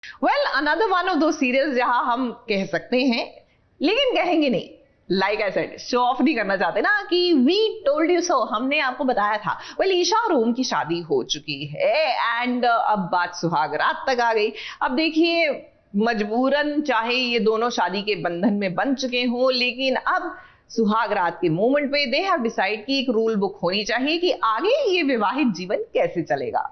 Well another one of दो serials जहां हम कह सकते हैं लेकिन कहेंगे नहीं, like I said, show off नहीं करना चाहते ना कि वी टोल्ड यू सो, हमने आपको बताया था। वेल ईशा और ओम की शादी हो चुकी है एंड अब बात सुहाग रात तक आ गई। अब देखिए मजबूरन चाहे ये दोनों शादी के बंधन में बन चुके हों, लेकिन अब सुहाग रात के मोमेंट पे दे हैव डिसाइड कि एक रूल बुक होनी चाहिए कि आगे ये विवाहित जीवन कैसे चलेगा।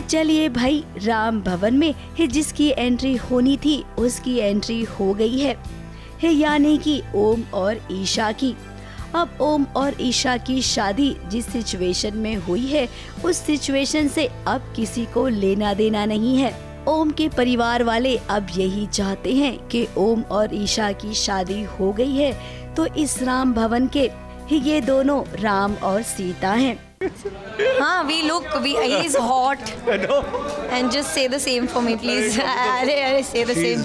चलिए भाई, राम भवन में जिसकी एंट्री होनी थी उसकी एंट्री हो गई है, यानी कि ओम और ईशा की। अब ओम और ईशा की शादी जिस सिचुएशन में हुई है उस सिचुएशन से अब किसी को लेना देना नहीं है। ओम के परिवार वाले अब यही चाहते हैं कि ओम और ईशा की शादी हो गई है तो इस राम भवन के ये दोनों राम और सीता हैं। हाँ, he is hot. And just say the same for me, please. अरे say the same.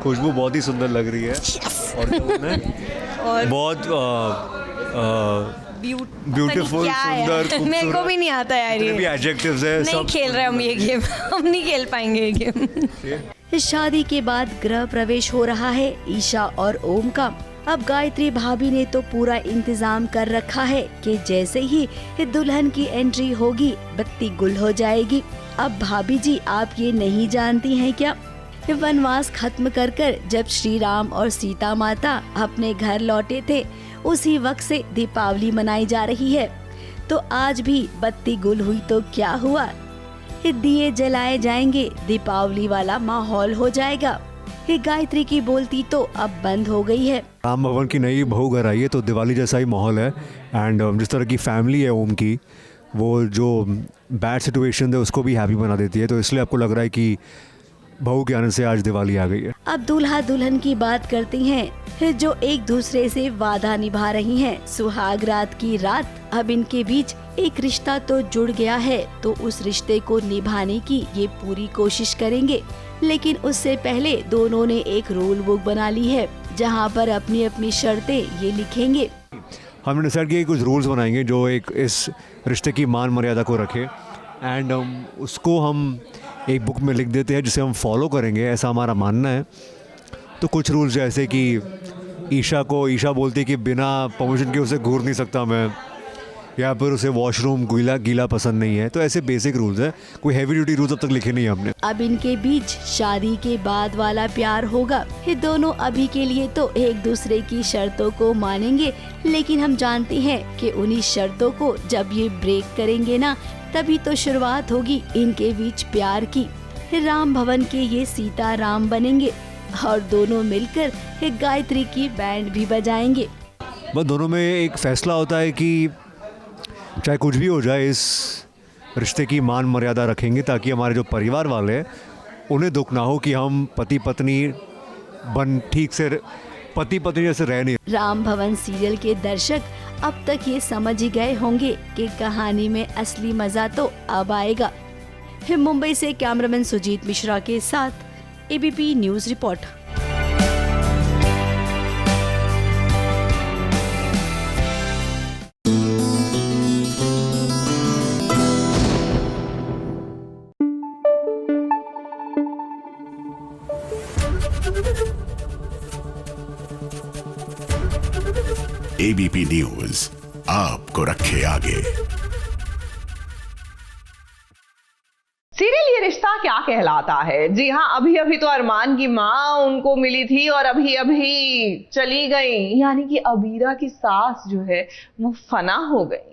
खुशबू बहुत ही सुंदर लग रही है। और क्या बोलना है? और बहुत ब्यूटीफुल, सुंदर, खूबसूरत। मेरे को भी नहीं आता यार ये। भी एडजेक्टिव्स है। नहीं खेल रहे हम ये गेम। हम नहीं खेल पाएंगे ये गेम। शादी के बाद गृह प्रवेश हो रहा है ईशा और ओम का। अब गायत्री भाभी ने तो पूरा इंतजाम कर रखा है कि जैसे ही दुल्हन की एंट्री होगी बत्ती गुल हो जाएगी। अब भाभी जी आप ये नहीं जानती हैं क्या, वनवास खत्म कर कर जब श्री राम और सीता माता अपने घर लौटे थे उसी वक्त से दीपावली मनाई जा रही है। तो आज भी बत्ती गुल हुई तो क्या हुआ, दिए जलाए जाएंगे, दीपावली वाला माहौल हो जाएगा। गायत्री की बोलती तो अब बंद हो गई है। राम भवन की नई बहू घर आई है तो दिवाली जैसा ही माहौल है। एंड जिस तरह की फैमिली है ओम की, वो जो बैड सिचुएशन है उसको भी हैप्पी बना देती है, तो इसलिए आपको लग रहा है कि बहू के आने से आज दिवाली आ गई है। अब दूल्हा दुल्हन की बात करते हैं जो एक दूसरे से वादा निभा रही हैं। सुहाग रात की रात अब इनके बीच एक रिश्ता तो जुड़ गया है तो उस रिश्ते को निभाने की ये पूरी कोशिश करेंगे। लेकिन उससे पहले दोनों ने एक रूल बुक बना ली है जहाँ पर अपनी अपनी शर्तें ये लिखेंगे। हमने डिसाइड किया कि कुछ रूल्स बनाएंगे जो एक इस रिश्ते की मान मर्यादा को रखे एंड उसको हम एक बुक में लिख देते हैं जिसे हम फॉलो करेंगे, ऐसा हमारा मानना है। तो कुछ रूल्स जैसे कि ईशा बोलती है कि बिना परमिशन के उसे घूर नहीं सकता मैं, या फिर उसे वॉशरूम गीला पसंद नहीं है। तो ऐसे बेसिक रूल्स है, कोई हैवी ड्यूटी रूल्स अब तक लिखे नहीं हमने। अब इनके बीच शादी के बाद वाला प्यार होगा। ये दोनों अभी के लिए तो एक दूसरे की शर्तों को मानेंगे, लेकिन हम जानते हैं कि उन्हीं शर्तों को जब ये ब्रेक करेंगे ना तभी तो शुरुआत होगी इनके बीच प्यार की। राम भवन के ये सीता राम बनेंगे और दोनों मिलकर गायत्री की बैंड भी बजाएंगे। बस दोनों में एक फैसला होता है कि चाहे कुछ भी हो जाए इस रिश्ते की मान मर्यादा रखेंगे ताकि हमारे जो परिवार वाले हैं उन्हें दुख ना हो कि हम पति पत्नी ठीक से पति पत्नी जैसे रह नहीं। राम भवन सीरियल के दर्शक अब तक ये समझ ही गए होंगे कि कहानी में असली मजा तो अब आएगा। मुंबई से कैमरामैन सुजीत मिश्रा के साथ ABP news report. ABP news आपको रखे आगे। सीरियल ये रिश्ता क्या कहलाता है? जी हाँ, अभी अभी तो अरमान की माँ उनको मिली थी और अभी अभी चली गई, यानी कि अबीरा की सास जो है वो फना हो गई।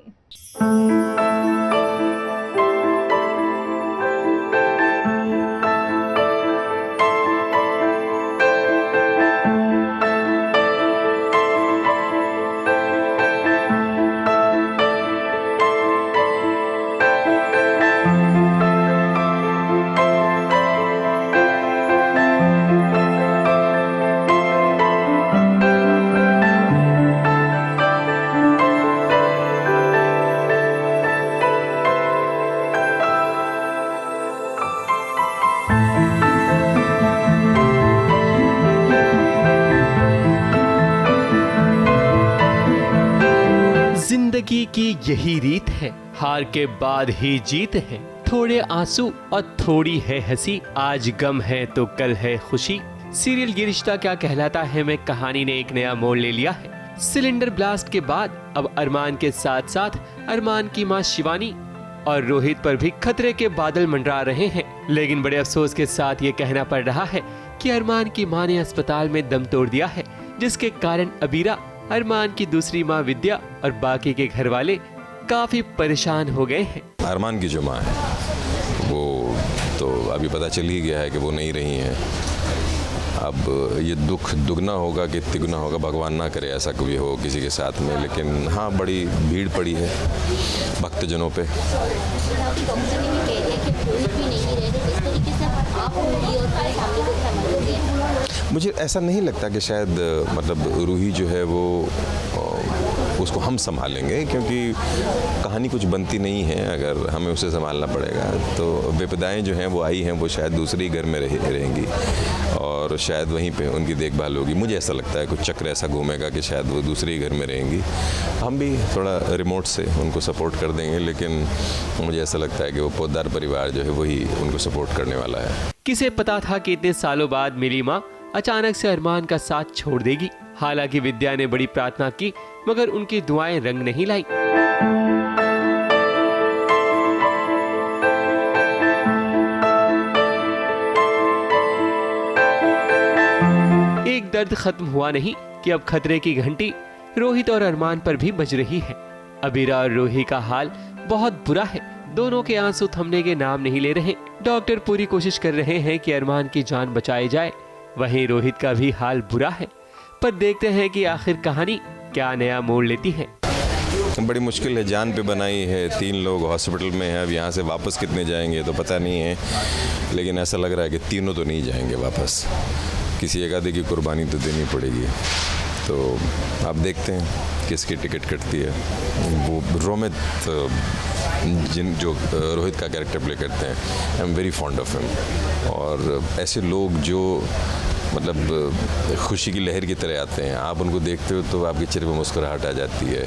जिंदगी की यही रीत है, हार के बाद ही जीत है। थोड़े आंसू और थोड़ी है हंसी, आज गम है तो कल है खुशी। सीरियल ये रिश्ता क्या कहलाता है में कहानी ने एक नया मोड़ ले लिया है। सिलेंडर ब्लास्ट के बाद अब अरमान के साथ साथ अरमान की मां शिवानी और रोहित पर भी खतरे के बादल मंडरा रहे हैं। लेकिन बड़े अफसोस के साथ ये कहना पड़ रहा है कि अरमान की मां ने अस्पताल में दम तोड़ दिया है, जिसके कारण अबीरा, अरमान की दूसरी मां विद्या और बाकी के घर वाले काफी परेशान हो गए हैं। अरमान की जो मां है वो तो अभी पता चल ही गया है कि वो नहीं रही हैं। अब ये दुख दुगना होगा कि तिगुना होगा, भगवान ना करे ऐसा कभी हो किसी के साथ में। लेकिन हाँ, बड़ी भीड़ पड़ी है भक्तजनों पे। मुझे ऐसा नहीं लगता कि शायद मतलब रूही जो है वो उसको हम संभालेंगे, क्योंकि कहानी कुछ बनती नहीं है अगर हमें उसे संभालना पड़ेगा। तो विपदाएं जो हैं वो आई हैं, वो शायद दूसरे ही घर में रहेंगी और शायद वहीं पे उनकी देखभाल होगी। मुझे ऐसा लगता है कुछ चक्र ऐसा घूमेगा कि शायद वो दूसरे ही घर में रहेंगी। हम भी थोड़ा रिमोट से उनको सपोर्ट कर देंगे, लेकिन मुझे ऐसा लगता है कि वो पोद्दार परिवार जो है वही उनको सपोर्ट करने वाला है। किसे पता था कि इतने सालों बाद मिली माँ अचानक से अरमान का साथ छोड़ देगी। हालांकि विद्या ने बड़ी प्रार्थना की, मगर उनकी दुआएं रंग नहीं लाई। एक दर्द खत्म हुआ नहीं कि अब खतरे की घंटी रोहित और अरमान पर भी बज रही है। अबीरा और रोही का हाल बहुत बुरा है। दोनों के आंसू थमने के नाम नहीं ले रहे। डॉक्टर पूरी कोशिश कर रहे हैं कि अरमान की जान बचाई जाए। वहीं रोहित का भी हाल बुरा है, पर देखते हैं कि आखिर कहानी क्या नया मोड़ लेती है। बड़ी मुश्किल है, जान पे बनाई है। 3 लोग हॉस्पिटल में हैं, अब यहाँ से वापस कितने जाएंगे तो पता नहीं है, लेकिन ऐसा लग रहा है कि तीनों तो नहीं जाएंगे वापस। किसी एक आधे की कुर्बानी तो देनी पड़ेगी। तो आप देखते हैं किसकी टिकट कटती है। वो रोमित जो रोहित का कैरेक्टर प्ले करते हैं, I am very fond of him. और ऐसे लोग जो मतलब खुशी की लहर की तरह आते हैं, आप उनको देखते हो तो आपके चेहरे पर मुस्कुराहट आ जाती है।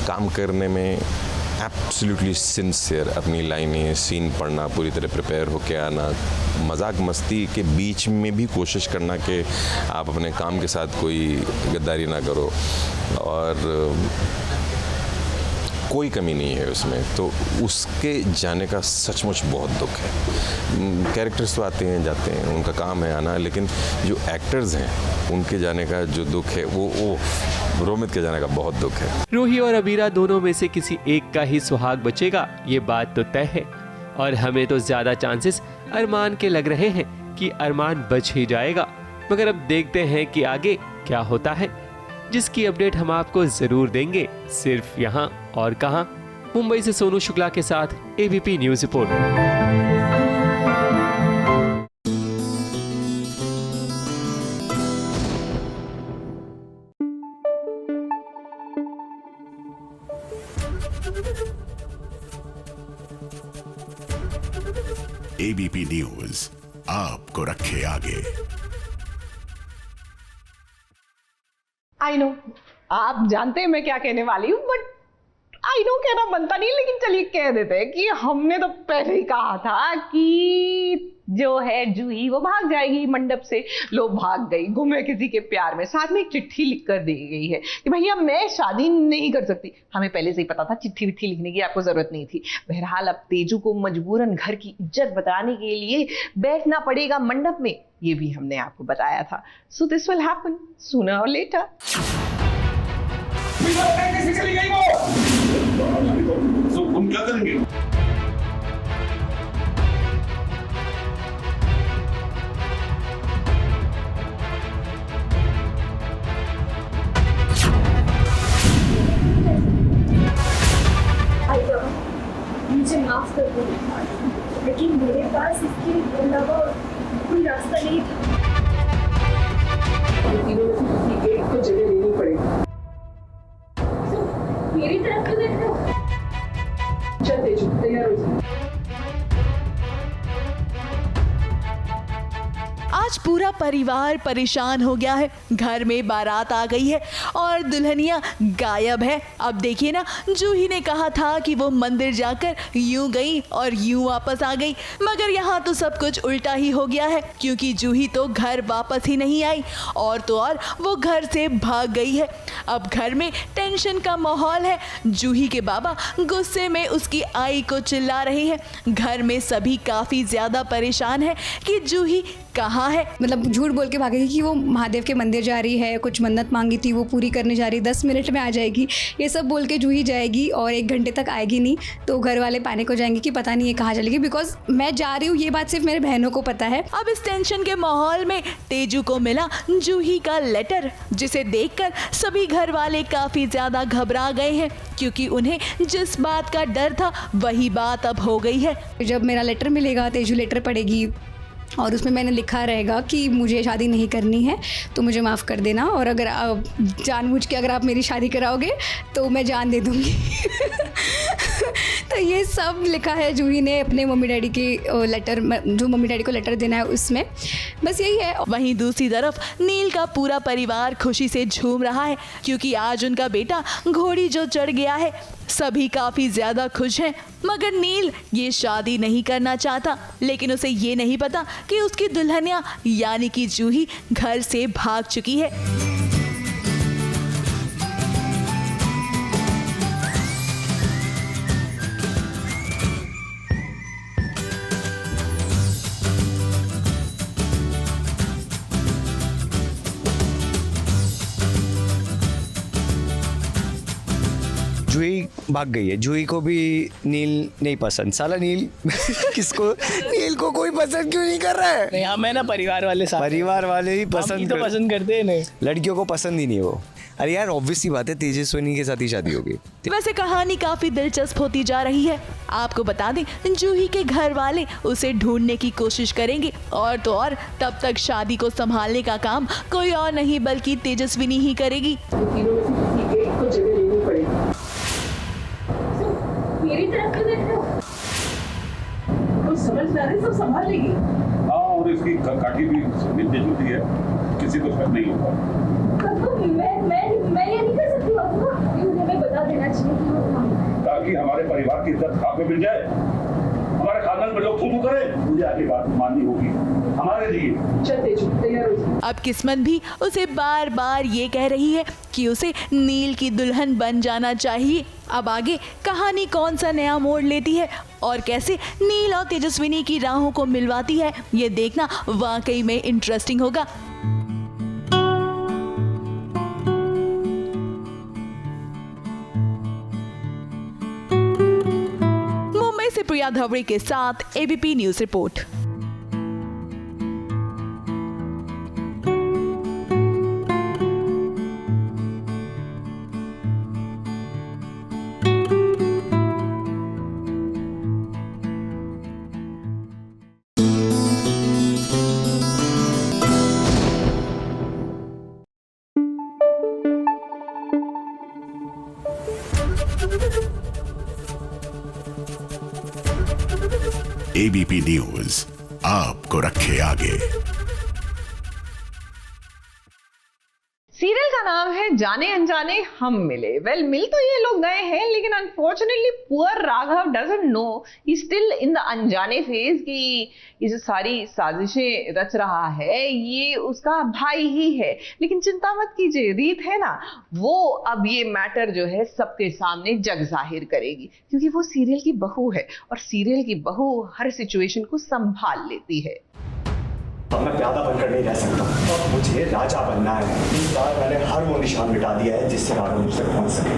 काम करने में एब्सोल्युटली सिंसियर, अपनी लाइनें सीन पढ़ना, पूरी तरह प्रिपेयर होके आना, मजाक मस्ती के बीच में भी कोशिश करना कि आप अपने काम के साथ कोई गद्दारी ना करो, और कोई कमी नहीं है उसमें। तो उसके जाने का सचमुच बहुत दुख है। कैरेक्टर्स तो आते हैं जाते हैं, उनका काम है आना, लेकिन जो एक्टर्स हैं उनके जाने का जो दुख है वो रोमित के जाने का बहुत दुख है। रूही और अबीरा दोनों में से किसी एक का ही सुहाग बचेगा, ये बात तो तय है। और हमें तो ज्यादा चांसेस अरमान के लग रहे हैं कि अरमान बच ही जाएगा। मगर अब देखते हैं कि आगे क्या होता है, जिसकी अपडेट हम आपको जरूर देंगे, सिर्फ यहाँ और कहां। मुंबई से सोनू शुक्ला के साथ ABP news report. ABP news आपको रखे आगे। आई नो आप जानते हैं मैं क्या कहने वाली हूं, बट आई नो कहना बनता नहीं, लेकिन चलिए कह देते हैं कि हमने तो पहले ही कहा था कि जो है जूही वो भाग जाएगी मंडप से। लो भाग गई, गुमे किसी के प्यार में। साथ में एक चिट्ठी लिख कर दी गई है कि भैया मैं शादी नहीं कर सकती। हमें पहले से ही पता था, चिट्ठी विट्ठी लिखने की आपको जरूरत नहीं थी। बहरहाल अब तेजू को मजबूरन घर की इज्जत बताने के लिए बैठना पड़ेगा मंडप में, ये भी हमने आपको बताया था। So this will happen sooner और लेटर। हम क्या करेंगे? मुझे माफ कर दो, लेकिन मेरे पास इसके अलावा कोई रास्ता नहीं था। एक तो जगह लेनी पड़ेगी। मेरी तरफ क्यों देख रहे हो? चल तेजू, तैयार हो जा। आज पूरा परिवार परेशान हो गया है। घर में बारात आ गई है और दुल्हनिया गायब है। अब देखिए ना, जूही ने कहा था कि वो मंदिर जाकर यूं गई और यूं वापस आ गई, मगर यहाँ तो सब कुछ उल्टा ही हो गया है, क्योंकि जूही तो घर वापस ही नहीं आई और तो और वो घर से भाग गई है। अब घर में टेंशन का माहौल है। जूही के बाबा गुस्से में उसकी आई को चिल्ला रहे हैं। घर में सभी काफी ज्यादा परेशान है कि जूही कहाँ है। मतलब झूठ बोल के भागेगी कि वो महादेव के मंदिर जा रही है, कुछ मन्नत मांगी थी वो पूरी करने जा रही, 10 मिनट में आ जाएगी, ये सब बोल के जूही जाएगी और 1 घंटे तक आएगी नहीं। तो घर वाले पैनिक हो जाएंगे कि पता नहीं ये कहाँ चलेगी, बिकॉज मैं जा रही हूँ ये बात सिर्फ मेरे बहनों को पता है। अब इस टेंशन के माहौल में तेजू को मिला जूही का लेटर, जिसे देखकर सभी घर वाले काफी ज्यादा घबरा गए हैं, क्योंकि उन्हें जिस बात का डर था वही बात अब हो गई है। जब मेरा लेटर मिलेगा, तेजू लेटर पढ़ेगी और उसमें मैंने लिखा रहेगा कि मुझे शादी नहीं करनी है तो मुझे माफ़ कर देना, और अगर जानबूझ के अगर आप मेरी शादी कराओगे तो मैं जान दे दूँगी। तो ये सब लिखा है जूही ने अपने मम्मी डैडी के लेटर, जो मम्मी डैडी को लेटर देना है उसमें, बस यही है। वहीं दूसरी तरफ नील का पूरा परिवार खुशी से झूम रहा है, क्योंकि आज उनका बेटा घोड़ी जो चढ़ गया है। सभी काफी ज्यादा खुश हैं, मगर नील ये शादी नहीं करना चाहता, लेकिन उसे ये नहीं पता कि उसकी दुल्हनिया यानी कि जूही घर से भाग चुकी है। जूही भाग गई है। जूही को भी नील नहीं पसंद। साला नील किसको, नील को कोई पसंद क्यों नहीं कर रहा है? नहीं, हमें ना परिवार वाले ही पसंद तो पसंद करते हैं। नहीं, लड़कियों को पसंद ही नहीं है वो। अरे यार ऑब्वियस सी बात है, तेजस्विनी के साथ ही शादी होगी। वैसे कहानी काफी दिलचस्प होती जा रही है। आपको बता दें, जूही के घर वाले उसे ढूंढने की कोशिश करेंगे, और तो और तब तक शादी को संभालने का काम कोई और नहीं बल्कि तेजस्विनी ही करेगी। मेरी तरफ तो देख रहे हो, कुछ समझ ना रहे, सब संभाल लेगी। हाँ, और इसकी काठी भी मिलती जुलती है, किसी को शक नहीं होगा। मैं ये नहीं कर सकती बाबू, उन्हें बता देना चाहिए ताकि हमारे परिवार की इज्जत आप में मिल जाए, हमारे खानदान में लोग थू करें, मुझे आगे बात माननी होगी हमारे लिए। चलते तैयार हो। अब किस्मत भी उसे बार बार ये कह रही है कि उसे नील की दुल्हन बन जाना चाहिए। अब आगे कहानी कौन सा नया मोड़ लेती है और कैसे नील और तेजस्विनी की राहों को मिलवाती है, ये देखना वाकई में इंटरेस्टिंग होगा। मुंबई से प्रिया धवरे के साथ ABP news report. ABP news आपको रखे आगे। सीरियल का नाम है जाने अनजाने हम मिले। वेल, मिल तो ये लोग गए हैं, लेकिन unfortunately poor Raghav doesn't know, he still in the अनजाने फेज कि ये जो सारी साजिशें रच रहा है ये उसका भाई ही है। लेकिन चिंता मत कीजिए, रीत है ना, वो अब ये मैटर जो है सबके सामने जग जाहिर करेगी, क्योंकि वो सीरियल की बहू है और सीरियल की बहू हर सिचुएशन को संभाल लेती है। अब मैं प्यादा बनकर नहीं रह सकता, अब मुझे राजा बनना है। इस बार मैंने हर वो निशान मिटा दिया है जिससे राघव मुझसे पहुंच सके।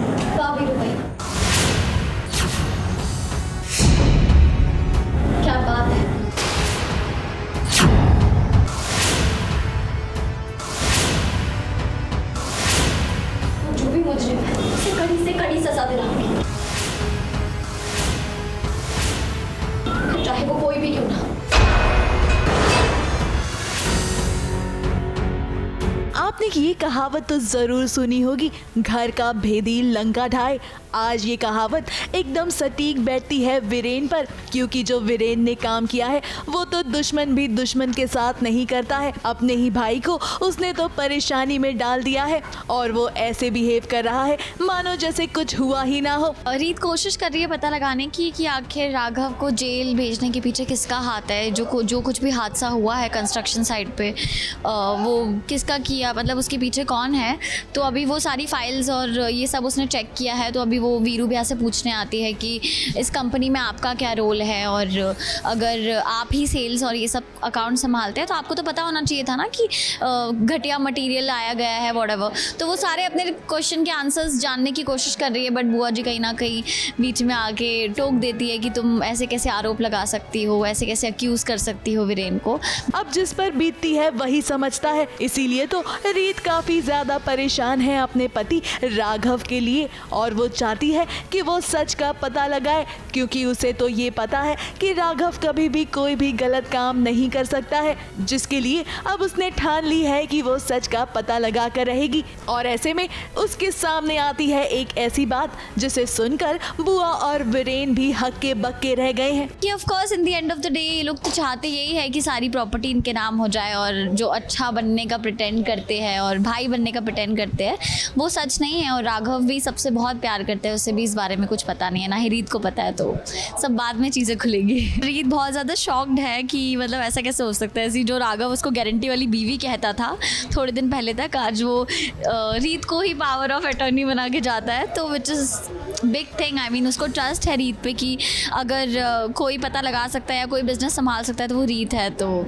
क्या बात है, जो भी मुझे से कड़ी सजा दिलाऊंगी, चाहे वो कोई भी क्यों ना। आपने ये कहावत तो जरूर सुनी होगी, घर का भेदी लंका ढाए। आज ये कहावत एकदम सटीक बैठती है वीरेन पर, क्योंकि जो वीरेन ने काम किया है वो तो दुश्मन भी दुश्मन के साथ नहीं करता है। अपने ही भाई को उसने तो परेशानी में डाल दिया है और वो ऐसे बिहेव कर रहा है मानो जैसे कुछ हुआ ही ना हो। रीत कोशिश कर रही है पता लगाने की कि आखिर राघव को जेल भेजने के पीछे किसका हाथ है। जो कुछ भी हादसा हुआ है कंस्ट्रक्शन साइट पे वो किसका किया, मतलब उसके पीछे कौन है। तो अभी वो सारी फाइल्स और ये सब उसने चेक किया है। तो अभी वो वीरू भैया से पूछने आती है कि इस कंपनी में आपका क्या रोल है, और अगर आप ही सेल्स और ये सब अकाउंट संभालते हैं तो आपको तो पता होना चाहिए था ना कि घटिया मटेरियल आया गया है व्हाटएवर। तो वो सारे अपने क्वेश्चन के आंसर्स जानने की कोशिश कर रही है, बट बुआ जी कहीं ना कहीं बीच में आके टोक देती है कि तुम ऐसे कैसे आरोप लगा सकती हो, ऐसे कैसे अक्यूज कर सकती हो वीरेन को। अब जिस पर बीतती है वही समझता है, इसीलिए तो रीत काफी ज्यादा परेशान है अपने पति राघव के लिए, और वो चाहती है कि वो सच का पता लगाए, क्योंकि उसे तो ये पता है कि राघव कभी भी कोई भी गलत काम नहीं कर सकता है, जिसके लिए अब उसने ठान ली है कि वो सच का पता लगा कर रहेगी। और ऐसे में उसके सामने आती है एक ऐसी बात जिसे सुनकर बुआ और वीरेन भी हक्के बक्के रह गए हैं कि of course in the end of the day ये लोग तो चाहते यही है कि सारी प्रॉपर्टी इनके नाम हो जाए, और जो अच्छा बनने का प्रिटेंड करते हैं और भाई बनने का प्रिटेंड करते हैं वो सच नहीं है। और राघव भी सबसे बहुत प्यार करते हैं, उससे भी इस बारे में कुछ पता नहीं है, ना ही रीत को पता है, तो सब बाद में चीज़ें खुलेंगी। रीत बहुत ज़्यादा शॉक्ड है कि मतलब ऐसा कैसे हो सकता है। ऐसी जो राघव उसको गारंटी वाली बीवी कहता था थोड़े दिन पहले तक, आज वो रीत को ही पावर ऑफ अटॉर्नी बना के जाता है, तो which is big thing. I mean उसको ट्रस्ट है रीत पे कि अगर कोई पता लगा सकता है या कोई बिजनेस संभाल सकता है तो वो रीत है, तो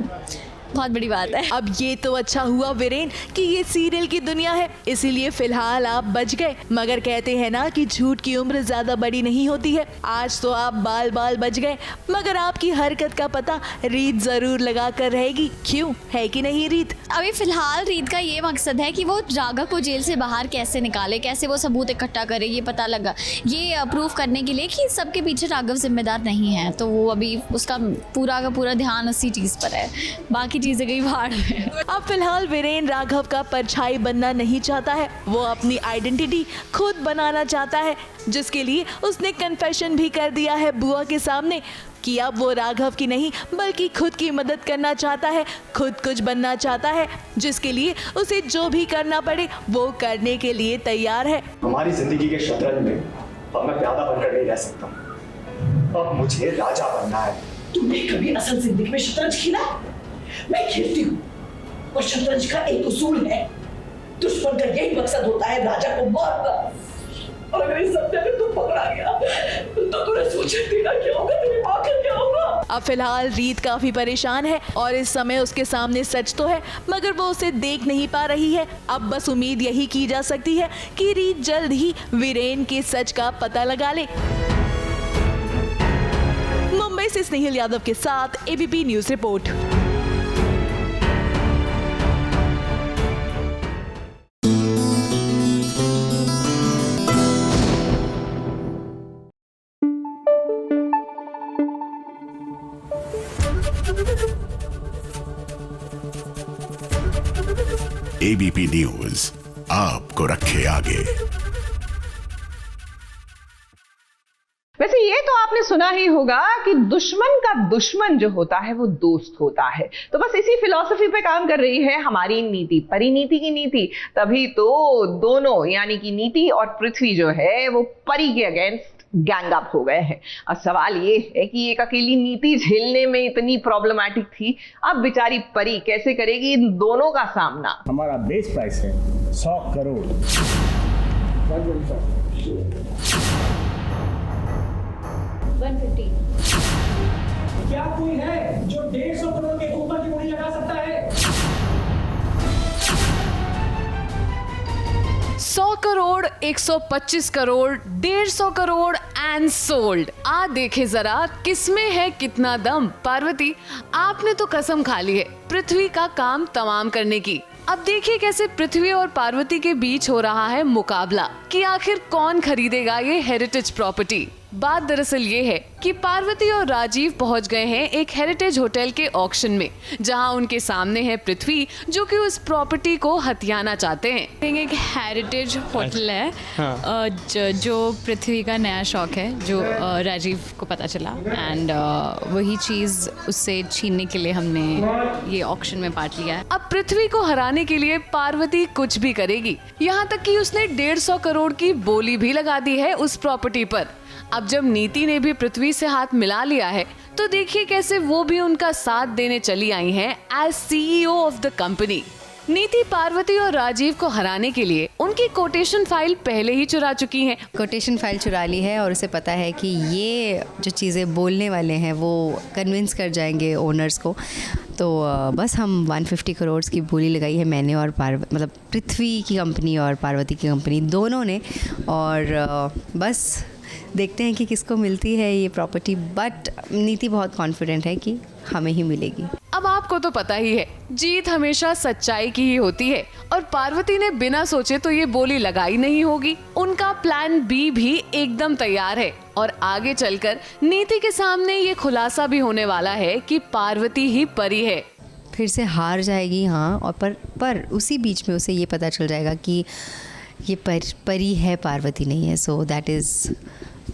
बहुत बड़ी बात है। अब ये तो अच्छा हुआ वीरेन कि ये सीरियल की दुनिया है, इसीलिए फिलहाल आप बच गए, मगर कहते हैं ना कि झूठ की उम्र ज्यादा बड़ी नहीं होती है। आज तो आप बाल बाल बच गए, मगर आपकी हरकत का पता रीत जरूर लगा कर रहेगी, क्यों है कि नहीं रीत? अभी फिलहाल रीत का ये मकसद है कि वो राघव को जेल से बाहर कैसे निकाले, कैसे वो सबूत इकट्ठा करे, ये पता लगा, ये प्रूव करने के लिए कि सबके पीछे राघव जिम्मेदार नहीं है। तो वो अभी उसका पूरा का पूरा ध्यान उसी चीज़ पर है, बाकी चीजें गई भाड़ में। अब फिलहाल वीरेन राघव का परछाई बनना नहीं चाहता है, वो अपनी आइडेंटिटी खुद बनाना चाहता है, जिसके लिए उसने कन्फेशन भी कर दिया है बुआ के सामने कि अब वो राघव की नहीं बल्कि खुद की मदद करना चाहता है, खुद कुछ बनना चाहता है, जिसके लिए उसे जो भी करना पड़े वो करने के लिए तैयार है। हमारी जिंदगी के शतरंज में अब मैं प्यादा बनकर नहीं रह सकता, अब मुझे राजा बनना है। तुमने कभी असल जिंदगी में शतरंज खेला? मैं खेलती हूँ, और शतरंज का एक उसूल है, दुश्मन का यही मकसद होता है राजा को मारना। और अगर इस सपने में तुम पकड़ा गया तो तूने सोचा तेरा क्या होगा, तेरी माँ का क्या होगा? अब फिलहाल रीत काफी परेशान है और इस समय उसके सामने सच तो है मगर वो उसे देख नहीं पा रही है। अब बस उम्मीद यही की जा सकती है कि रीत जल्द ही वीरेन के सच का पता लगा ले। मुंबई से स्नेहिल यादव के साथ ABP news report. ABP news आपको रखे आगे। वैसे ये तो आपने सुना ही होगा कि दुश्मन का दुश्मन जो होता है वो दोस्त होता है। तो बस इसी फिलॉसफी पे काम कर रही है हमारी नीति, परिनीति की नीति। तभी तो दोनों यानी कि नीति और पृथ्वी जो है वो परी के अगेंस्ट गैंग अप हो गए हैं। अब सवाल ये है कि एक अकेली नीति झेलने में इतनी प्रॉब्लमैटिक थी, अब बेचारी परी कैसे करेगी इन दोनों का सामना। हमारा बेस प्राइस है 100 करोड़। 150। क्या कोई है जो 150 करोड़ के ऊपर की बोली लगा सकता है? 100 करोड़, 125 करोड़, 150 करोड़ एंड सोल्ड। आ देखे जरा किसमें है कितना दम। पार्वती, आपने तो कसम खा ली है पृथ्वी का काम तमाम करने की। अब देखिए कैसे पृथ्वी और पार्वती के बीच हो रहा है मुकाबला कि आखिर कौन खरीदेगा ये हेरिटेज प्रॉपर्टी। बात दरअसल ये है कि पार्वती और राजीव पहुंच गए हैं एक हेरिटेज होटल के ऑक्शन में, जहां उनके सामने है पृथ्वी, जो कि उस प्रॉपर्टी को हथियाना चाहते हैं। एक हेरिटेज होटल है जो पृथ्वी का नया शौक है, जो राजीव को पता चला, एंड वही चीज़ उससे छीनने के लिए हमने ये ऑक्शन में पार्ट लिया है। अब पृथ्वी को हराने के लिए पार्वती कुछ भी करेगी, यहाँ तक कि उसने 150 करोड़ की बोली भी लगा दी है उस प्रॉपर्टी पर। अब जब नीति ने भी पृथ्वी से हाथ मिला लिया है, तो देखिए कैसे वो भी उनका साथ देने चली आई हैं as CEO of the company. Niti Parvati और राजीव को हराने के लिए उनकी कोटेशन फाइल पहले ही चुरा चुकी हैं। कोटेशन फाइल चुरा ली है और उसे पता है कि ये जो चीज़ें बोलने वाले हैं वो कन्विंस कर जाएंगे ओनर्स को। तो बस हम 150 करोड़ की बोली लगाई है मैंने और मतलब पृथ्वी की कंपनी और पार्वती की कंपनी दोनों ने, और बस देखते हैं कि किसको मिलती है ये प्रॉपर्टी। बट नीति बहुत कॉन्फिडेंट है कि हमें ही मिलेगी। अब आपको तो पता ही है, जीत हमेशा सच्चाई की ही होती है, और पार्वती ने बिना सोचे तो ये बोली लगाई नहीं होगी। उनका प्लान बी भी एकदम तैयार है, और आगे चलकर नीति के सामने ये खुलासा भी होने वाला है कि पार्वती ही परी है। फिर से हार जाएगी, हाँ, और पर उसी बीच में उसे ये पता चल जाएगा कि ये परी है, पार्वती नहीं है। So that is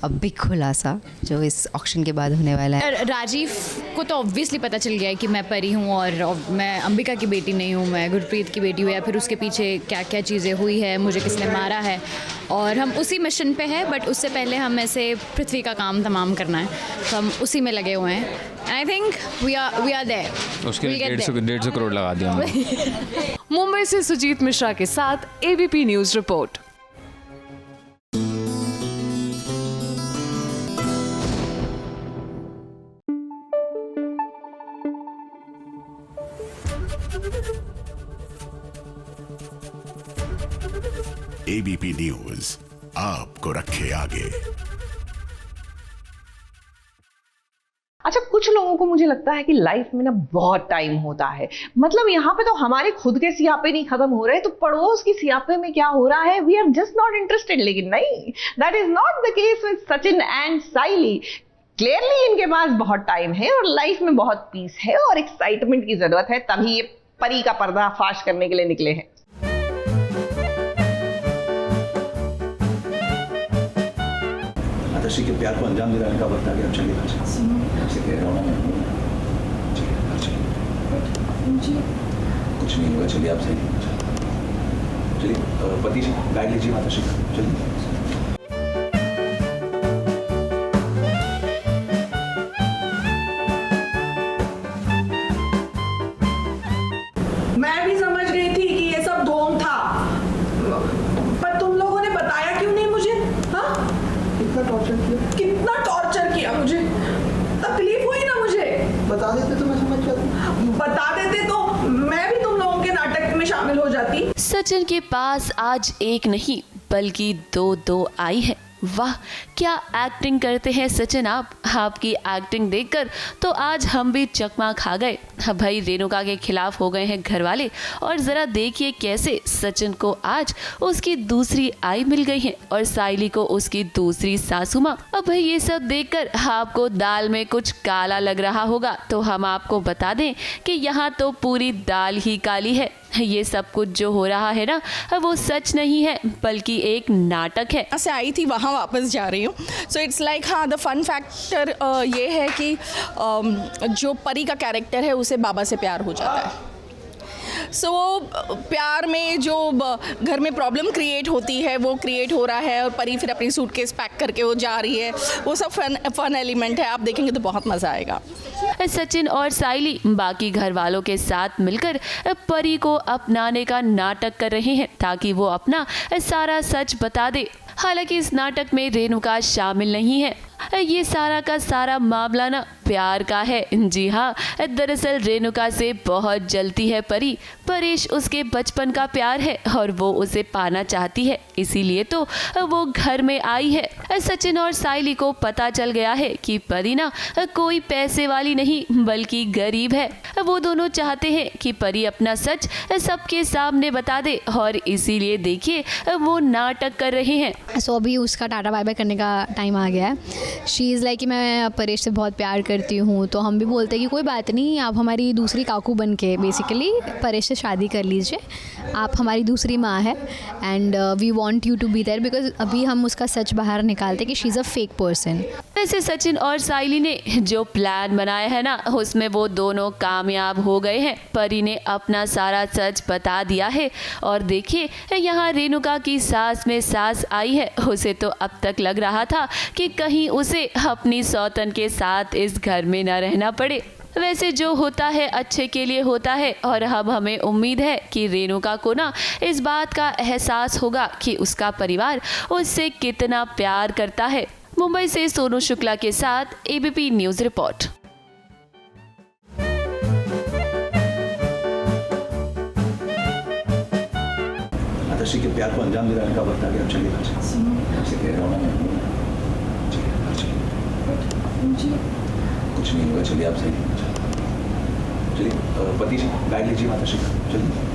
a big खुलासा जो इस ऑक्शन के बाद होने वाला है। राजीव को तो ऑब्वियसली पता चल गया है कि मैं परी हूँ और मैं अंबिका की बेटी नहीं हूँ, मैं गुरप्रीत की बेटी हूँ, या फिर उसके पीछे क्या क्या चीज़ें हुई है, मुझे किसने मारा है, और हम उसी मिशन पे हैं। बट उससे पहले हम ऐसे पृथ्वी का काम तमाम करना है, तो हम उसी में लगे हुए हैं। I think we are there. उसके लिए 150 करोड़ लगा दिया हमने। मुंबई से सुजीत मिश्रा के साथ ABP news report. ABP news आपको रखे आगे। अच्छा, कुछ लोगों को मुझे लगता है कि लाइफ में ना बहुत टाइम होता है, मतलब यहाँ पे तो हमारे खुद के सियापे नहीं खत्म हो रहे, तो पड़ोस की सियापे में क्या हो रहा है, we are just not interested. लेकिन नहीं, that is not the case with Sachin and Saili. Clearly इनके पास बहुत टाइम है और लाइफ में बहुत पीस है और एक्साइटमेंट की जरूरत है, तभी ये परी का पर्दाफाश करने के लिए निकले हैं। आदर्शी के प्यार को अंजाम दिलाने का वक्त आ गया। चलिए आपसे कह रहा हूँ, कुछ नहीं होगा, चलिए आप सही। चलिए पति जी गाइड लीजिए आदर्शी का, चलिए। मैं भी समझ गई थी कि ये सब ढोंग था, पर तुम लोगों ने बताया क्यों नहीं मुझे? हाँ, कितना टॉर्चर किया मुझे, तकलीफ हुई ना मुझे। बता देते तो मैं समझ जाती, बता देते तो मैं भी तुम लोगों के नाटक में शामिल हो जाती। सचिन के पास आज एक नहीं बल्कि दो आई है। वाह, क्या एक्टिंग करते हैं सचिन आप। आपकी एक्टिंग देखकर तो आज हम भी चकमा खा गए। भाई रेणुका के खिलाफ हो गए हैं घर वाले, और ज़रा देखिए कैसे सचिन को आज उसकी दूसरी आई मिल गई है और साइली को उसकी दूसरी सासू माँ। अब भाई ये सब देखकर आपको दाल में कुछ काला लग रहा होगा, तो हम आपको बता दें कि यहाँ तो पूरी दाल ही काली है। ये सब कुछ जो हो रहा है ना, वो सच नहीं है बल्कि एक नाटक है। से आई थी वहाँ वापस जा रही हूँ। सो इट्स लाइक, हाँ, द फन फैक्टर ये है कि जो परी का कैरेक्टर है उसे बाबा से प्यार हो जाता है। सो प्यार में जो घर में प्रॉब्लम क्रिएट होती है वो क्रिएट हो रहा है, और परी फिर अपनी सूटकेस पैक करके वो जा रही है। वो सब फन एलिमेंट है, आप देखेंगे तो बहुत मज़ा आएगा। सचिन और साइली बाकी घर वालों के साथ मिलकर परी को अपनाने का नाटक कर रहे हैं ताकि वो अपना सारा सच बता दे। हालांकि इस नाटक में रेणुका शामिल नहीं है। ये सारा का सारा मामला ना प्यार का है। जी हाँ, दरअसल रेणुका से बहुत जलती है परी। परेश उसके बचपन का प्यार है और वो उसे पाना चाहती है, इसीलिए तो वो घर में आई है। सचिन और साइली को पता चल गया है कि परी ना कोई पैसे वाली नहीं बल्कि गरीब है। वो दोनों चाहते हैं कि परी अपना सच सबके सामने बता दे और इसीलिए देखिए वो नाटक कर रहे हैं। सो अभी उसका टाटा बाय बाय करने का टाइम आ गया है। शी इज़ लाइक कि मैं परेश से बहुत प्यार करती हूँ, तो हम भी बोलते हैं कि कोई बात नहीं, आप हमारी दूसरी काकू बन के बेसिकली परेश से शादी कर लीजिए, आप हमारी दूसरी माँ है and we want you to be there, because अभी हम उसका सच बाहर निकालते कि she is a fake person. वैसे सचिन और साइली ने जो प्लान बनाया है ना, उसमें वो दोनों कामयाब हो गए हैं। परी ने अपना सारा सच बता दिया है और देखिए यहाँ रेणुका की सास में सास आई है। उसे तो अब तक लग रहा था कि कहीं उसे अपनी सौतन के साथ इस घर में न रहना पड़े। वैसे जो होता है अच्छे के लिए होता है और अब हमें उम्मीद है कि रेणुका को ना इस बात का एहसास होगा कि उसका परिवार उससे कितना प्यार करता है। मुंबई से सोनू शुक्ला के साथ एबीपी न्यूज़ रिपोर्ट। आदर्शी के प्यार को अंजाम दिलाने का वक्त आ गया। चलिए आपसे कह रहा हूँ, कुछ नहीं होगा। चलिए आप सही, चलिए पति जी बैग लीजिए माताश्री का, चलिए।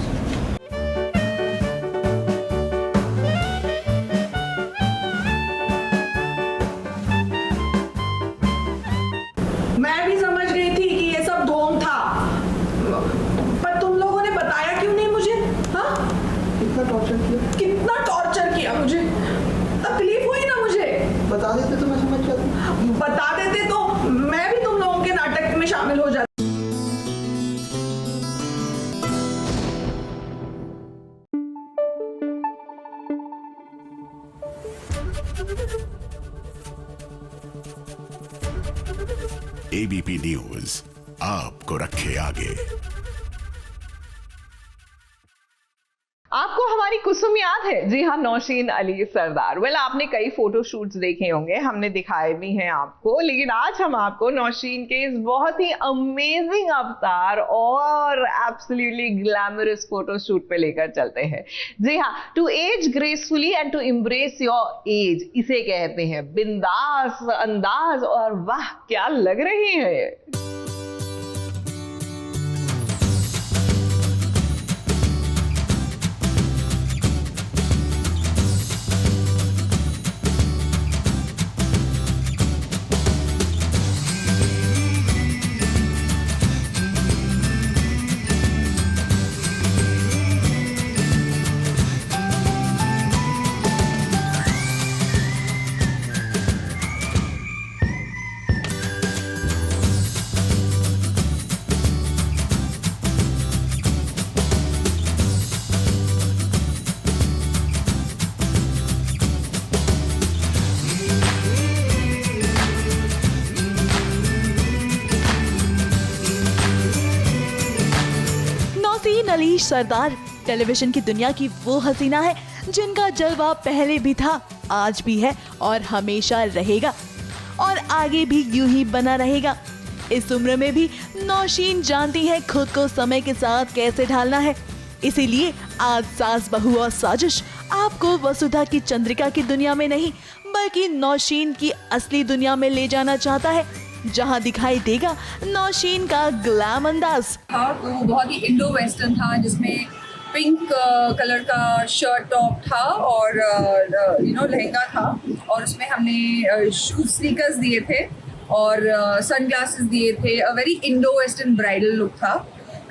मैं भी समझ गई थी कि ये सब ढोंग था, पर तुम लोगों ने बताया क्यों नहीं मुझे? हाँ, कितना टॉर्चर किया मुझे, तकलीफ हुई ना मुझे। बता देते तो मैं समझ जाती, बता देते तो मैं भी तुम लोगों के नाटक में शामिल हो जाती। एबीपी न्यूज आपको रखे आगे। आपको हमारी कुसुम याद है? जी हाँ, नौशीन अली सरदार। वेल, आपने कई फोटो शूट्स देखे होंगे, हमने दिखाए भी हैं आपको, लेकिन आज हम आपको नौशीन के इस बहुत ही अमेजिंग अवतार और एब्सोल्युटली ग्लैमरस फोटो शूट पे लेकर चलते हैं। जी हाँ, to age gracefully and to embrace your age, इसे कहते हैं बिंदास अंदाज। और वाह क्या लग रही है। अली सरदार टेलीविजन की दुनिया की वो हसीना है जिनका जलवा पहले भी था, आज भी है और हमेशा रहेगा और आगे भी यूं ही बना रहेगा। इस उम्र में भी नौशीन जानती है खुद को समय के साथ कैसे ढालना है। इसीलिए आज सास बहू और साजिश आपको वसुधा की चंद्रिका की दुनिया में नहीं बल्कि नौशीन की असली दुनिया में ले जाना चाहता है, जहां दिखाई देगा नौशीन का ग्लैम अंदाज। तो बहुत ही इंडो वेस्टर्न था, जिसमें पिंक कलर का शर्ट टॉप था और लहंगा था और उसमें हमने शूज स्नीकर्स दिए थे और सनग्लासेस दिए थे। A very Indo western bridal look था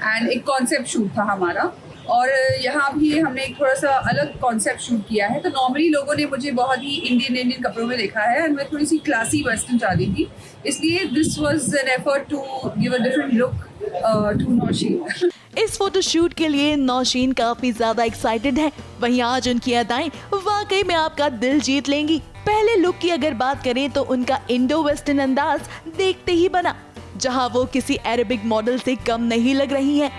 एंड एक कॉन्सेप्ट शूट था हमारा। और यहाँ भी हमने एक थोड़ा सा अलग कॉन्सेप्ट शूट किया है। तो नॉर्मली लोगों ने मुझे बहुत ही इंडियन कपड़ों में देखा है एंड मैं थोड़ी सी क्लासी वेस्टर्न चाहती थी, इसलिए this was an effort to give a different look to Nausheen. इस फोटो शूट के लिए नौशीन काफी ज्यादा एक्साइटेड है। वहीं आज उनकी अदाएं वाकई में आपका दिल जीत लेंगी। पहले लुक की अगर बात करें तो उनका इंडो वेस्टर्न अंदाज देखते ही बना, जहां वो किसी अरेबिक मॉडल से कम नहीं लग रही हैं।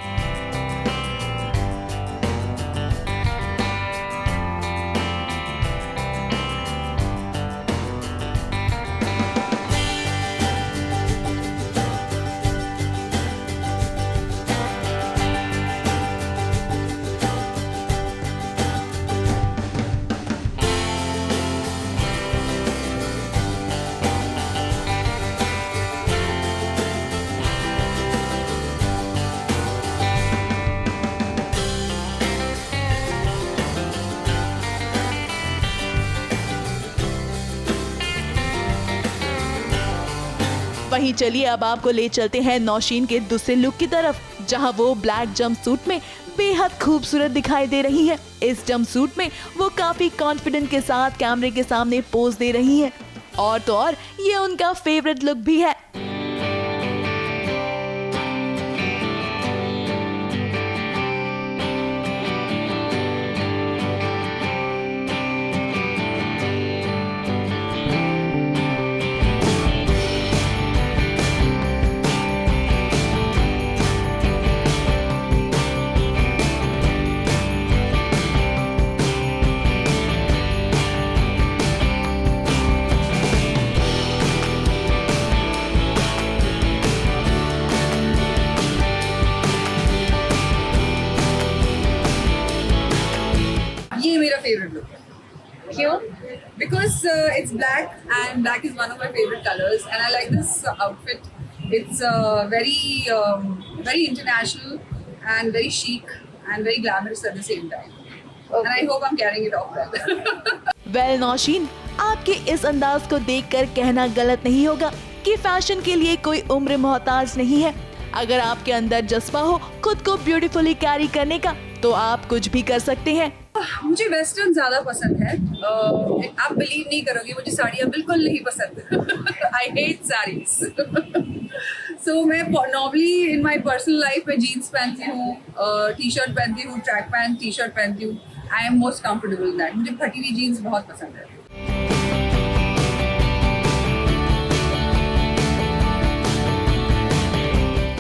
वहीं चलिए अब आपको ले चलते हैं नौशीन के दूसरे लुक की तरफ, जहां वो ब्लैक जंपसूट में बेहद खूबसूरत दिखाई दे रही है। इस जंपसूट में वो काफी कॉन्फिडेंट के साथ कैमरे के सामने पोज दे रही हैं। और तो और ये उनका फेवरेट लुक भी है। ये मेरा फेवरेट लुक है। क्यों? Because it's black and black is one of my favorite colors and I like this outfit. It's very international and very chic and very glamorous at the same time. And I hope I'm carrying it off well. Well Nausheen, आपके इस अंदाज को देखकर कहना गलत नहीं होगा कि फैशन के लिए कोई उम्र मोहताज नहीं है। अगर आपके अंदर जज्बा हो खुद को ब्यूटीफुली कैरी करने का, तो आप कुछ भी कर सकते हैं। मुझे वेस्टर्न ज्यादा पसंद है। आप बिलीव नहीं करोगे, मुझे साड़ियाँ बिल्कुल नहीं पसंद। I hate saris. सो मैं normally in my personal life में जीन्स पहनती हूँ, टी शर्ट पहनती हूँ, ट्रैक पैंट टी शर्ट पहनती हूँ। I am most comfortable in that. मुझे फटी हुई जीन्स बहुत पसंद है।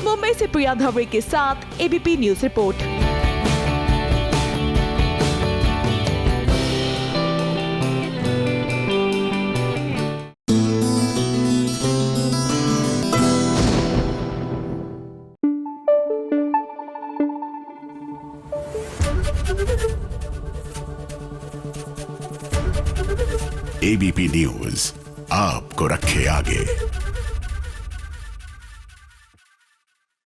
मुंबई से प्रिया धवरे के साथ ABP news report. ABP news आपको रखे आगे।